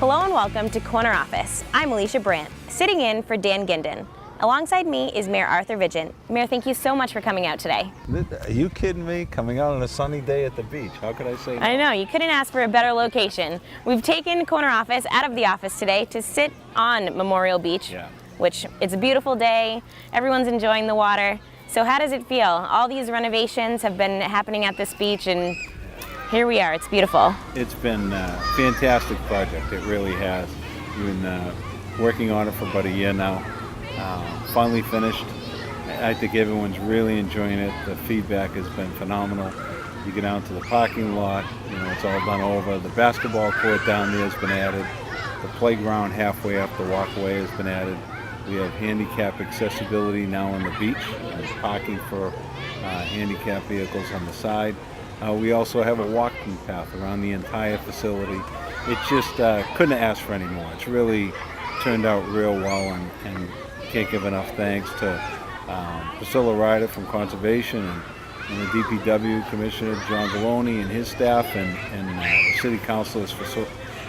Hello and welcome to Corner Office. I'm Alycia Brandt, sitting in for Dan Ginden. Alongside me is Mayor Arthur Vigeant. Mayor, thank you so much for coming out today. Are you kidding me? Coming out on a sunny day at the beach. How could I say no? I know, you couldn't ask for a better location. We've taken Corner Office out of the office today to sit on Memorial Beach, which it's a beautiful day. Everyone's enjoying the water. So how does it feel? All these renovations have been happening at this beach and here we are, it's beautiful. It's been a fantastic project, it really has. We've been working on it for about a year now. Finally finished. I think everyone's really enjoying it. The feedback has been phenomenal. You get out to the parking lot, it's all done over. The basketball court down there has been added. The playground halfway up the walkway has been added. We have handicap accessibility now on the beach. There's parking for handicap vehicles on the side. We also have a walking path around the entire facility. It just couldn't ask for any more. It's really turned out real well, and can't give enough thanks to Priscilla Ryder from Conservation and the DPW Commissioner John Galoni and his staff and the City Councilors for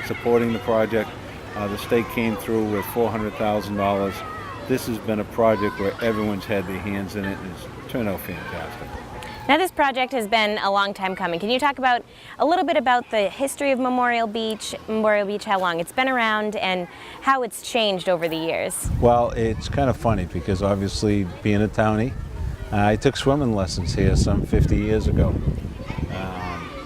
supporting the project. The state came through with $400,000. This has been a project where everyone's had their hands in it, and it's turned out fantastic. Now this project has been a long time coming. Can you talk about a little bit about the history of Memorial Beach, how long it's been around, and how it's changed over the years? Well, it's kind of funny because obviously being a townie, I took swimming lessons here some 50 years ago.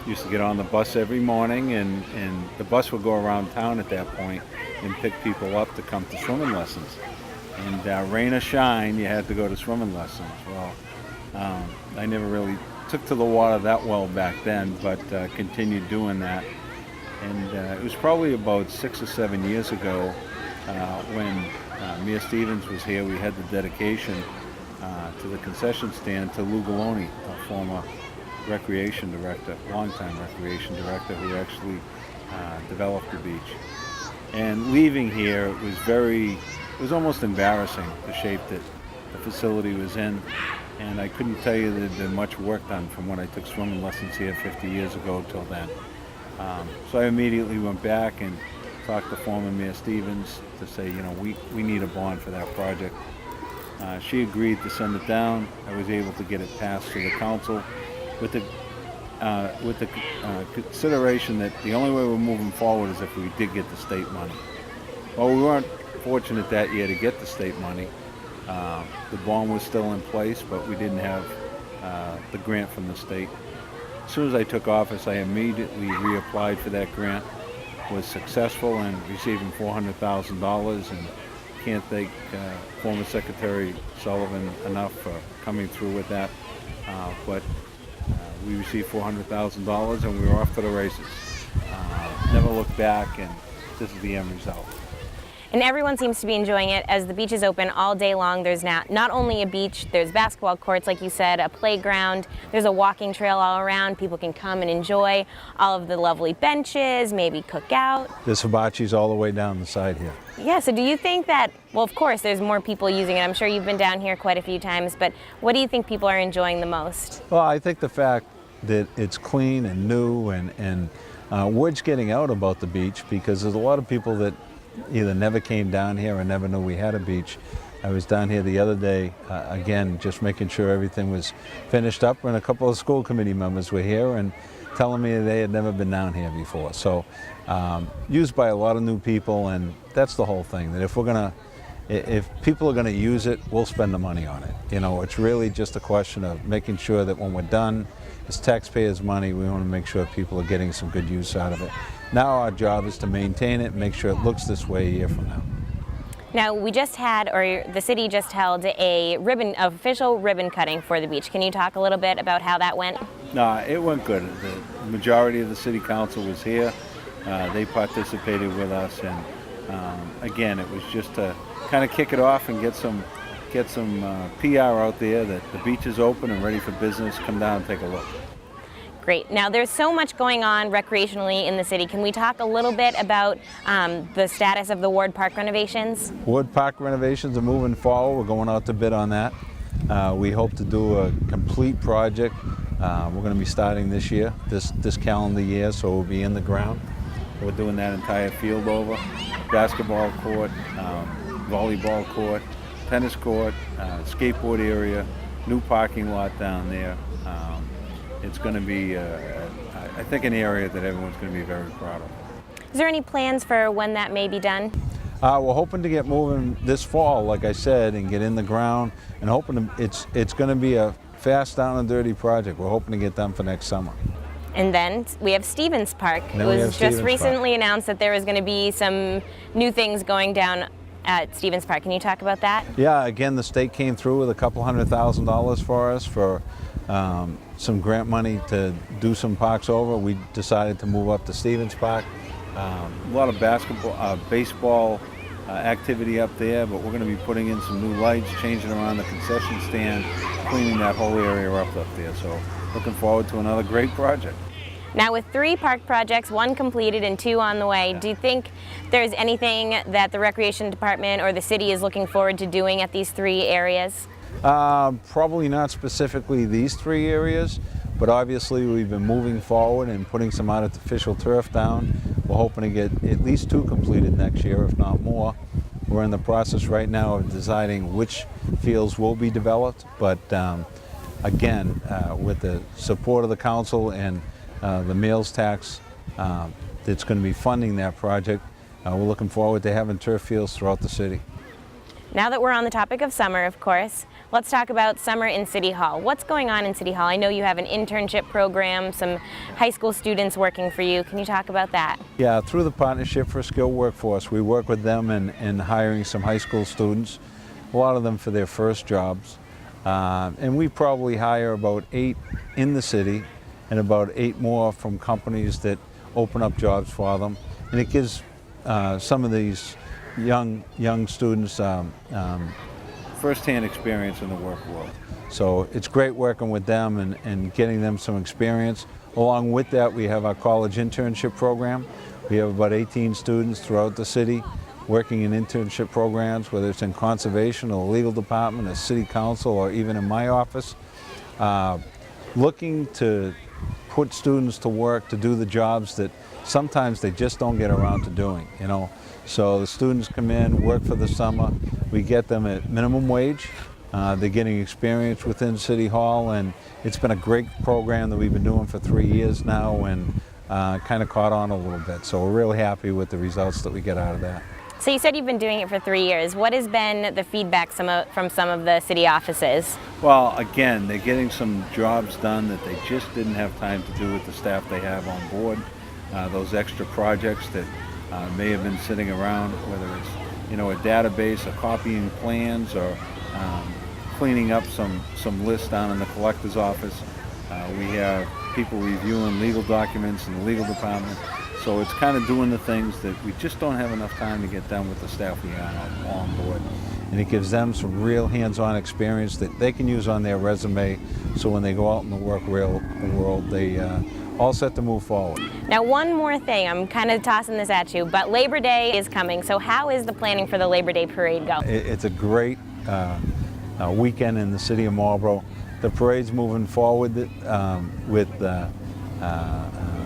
Used to get on the bus every morning, and the bus would go around town at that point and pick people up to come to swimming lessons. And rain or shine, you had to go to swimming lessons. Well, I never really took to the water that well back then, but continued doing that. And it was probably about 6 or 7 years ago when Mayor Stevens was here. We had the dedication to the concession stand to Lou Galoni, a former recreation director, longtime recreation director, who actually developed the beach. And leaving here, it was almost embarrassing, the shape that the facility was in. And I couldn't tell you there'd been much work done from when I took swimming lessons here 50 years ago till then. So I immediately went back and talked to former Mayor Stevens to say, we need a bond for that project. She agreed to send it down. I was able to get it passed to the council with the consideration that the only way we're moving forward is if we did get the state money. Well, we weren't fortunate that year to get the state money. The bond was still in place, but we didn't have the grant from the state. As soon as I took office, I immediately reapplied for that grant, was successful in receiving $400,000, and can't thank former Secretary Sullivan enough for coming through with that. But we received $400,000 and we were off to the races. Never looked back, and this is the end result. And everyone seems to be enjoying it as the beach is open all day long. There's now not only a beach, there's basketball courts, like you said, a playground, there's a walking trail all around. People can come and enjoy all of the lovely benches, maybe cook out. There's hibachis all the way down the side here. Yeah, so do you think that, well, of course, there's more people using it. I'm sure you've been down here quite a few times, but what do you think people are enjoying the most? Well, I think the fact that it's clean and new, and word's getting out about the beach, because there's a lot of people that either never came down here or never knew we had a beach. I was down here the other day, again, just making sure everything was finished up, and a couple of school committee members were here and telling me they had never been down here before. So used by a lot of new people, and that's the whole thing, that if people are gonna use it, we'll spend the money on it. It's really just a question of making sure that when we're done, it's taxpayers' money. We want to make sure people are getting some good use out of it. Now our job is to maintain it and make sure it looks this way a year from now. Now we just had, or the city just held, a official ribbon cutting for the beach. Can you talk a little bit about how that went? No, it went good. The majority of the city council was here. They participated with us, and again, it was just to kind of kick it off and get some PR out there that the beach is open and ready for business. Come down and take a look. Great. Now there's so much going on recreationally in the city. Can we talk a little bit about the status of the Ward Park renovations? Ward Park renovations are moving forward. We're going out to bid on that. We hope to do a complete project. We're going to be starting this year, this calendar year, so we'll be in the ground. We're doing that entire field over. Basketball court, volleyball court, tennis court, skateboard area, new parking lot down there. It's going to be, I think, an area that everyone's going to be very proud of. Is there any plans for when that may be done? We're hoping to get moving this fall, like I said, and get in the ground, and hoping it's going to be a fast down and dirty project. We're hoping to get done for next summer. And then we have Stevens Park. It was just recently announced that there was going to be some new things going down at Stevens Park. Can you talk about that? Yeah, again, the state came through with a couple $100,000 for us for some grant money to do some parks over. We decided to move up to Stevens Park. A lot of basketball, baseball activity up there, but we're going to be putting in some new lights, changing around the concession stand, cleaning that whole area up there. So looking forward to another great project. Now with 3 park projects, 1 completed and 2 on the way, do you think there's anything that the Recreation Department or the city is looking forward to doing at these 3 areas? Probably not specifically these 3 areas, but obviously we've been moving forward and putting some artificial turf down. We're hoping to get at least 2 completed next year, if not more. We're in the process right now of deciding which fields will be developed, but again, with the support of the council and the meals tax that's going to be funding that project, we're looking forward to having turf fields throughout the city. Now that we're on the topic of summer, of course, let's talk about summer in City Hall. What's going on in City Hall? I know you have an internship program, some high school students working for you. Can you talk about that? Yeah, through the Partnership for Skilled Workforce, we work with them in hiring some high school students, a lot of them for their first jobs. And we probably hire about 8 in the city and about 8 more from companies that open up jobs for them. And it gives some of these young students First-hand experience in the work world. So it's great working with them and getting them some experience. Along with that, we have our college internship program. We have about 18 students throughout the city working in internship programs, whether it's in conservation or the legal department, or city council, or even in my office. Looking to put students to work to do the jobs that sometimes they just don't get around to doing, you know. So the students come in, work for the summer. We get them at minimum wage. They're getting experience within City Hall, and it's been a great program that we've been doing for 3 years now, and kind of caught on a little bit. So we're really happy with the results that we get out of that. So you said you've been doing it for 3 years. What has been the feedback from some of the city offices? Well, again, they're getting some jobs done that they just didn't have time to do with the staff they have on board. Those extra projects that may have been sitting around, whether it's, you know, a database, or copying plans, or cleaning up some lists down in the collector's office. We have people reviewing legal documents in the legal department. So it's kind of doing the things that we just don't have enough time to get done with the staff we have on board. And it gives them some real hands-on experience that they can use on their resume, so when they go out in the work world, they all set to move forward. Now, one more thing, I'm kind of tossing this at you, but Labor Day is coming, so how is the planning for the Labor Day parade go? It's a great weekend in the city of Marlborough. The parade's moving forward with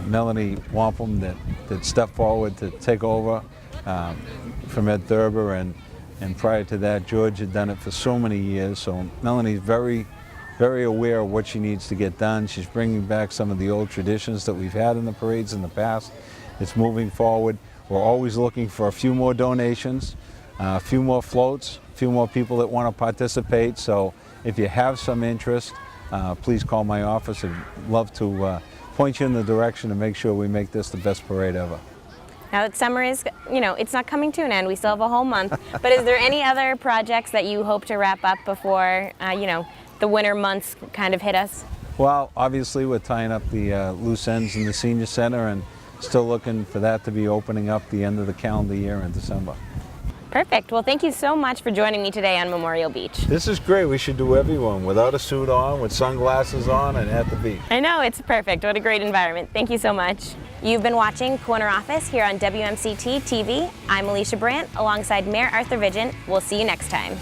Melanie Wampum that stepped forward to take over from Ed Thurber, and prior to that, George had done it for so many years. So Melanie's very aware of what she needs to get done. She's bringing back some of the old traditions that we've had in the parades in the past. It's moving forward. We're always looking for a few more donations, a few more floats, a few more people that want to participate. So if you have some interest, please call my office. I'd love to point you in the direction to make sure we make this the best parade ever. Now that summer is, you know, it's not coming to an end. We still have a whole month. But is there any other projects that you hope to wrap up before, you know, the winter months kind of hit us? Well, obviously we're tying up the loose ends in the senior center, and still looking for that to be opening up the end of the calendar year in December. Perfect. Well, thank you so much for joining me today on Memorial Beach. This is great. We should do everyone without a suit on, with sunglasses on, and at the beach. I know, it's perfect. What a great environment. Thank you so much. You've been watching Corner Office here on WMCT TV. I'm Alycia Brandt alongside Mayor Arthur Vigeant. We'll see you next time.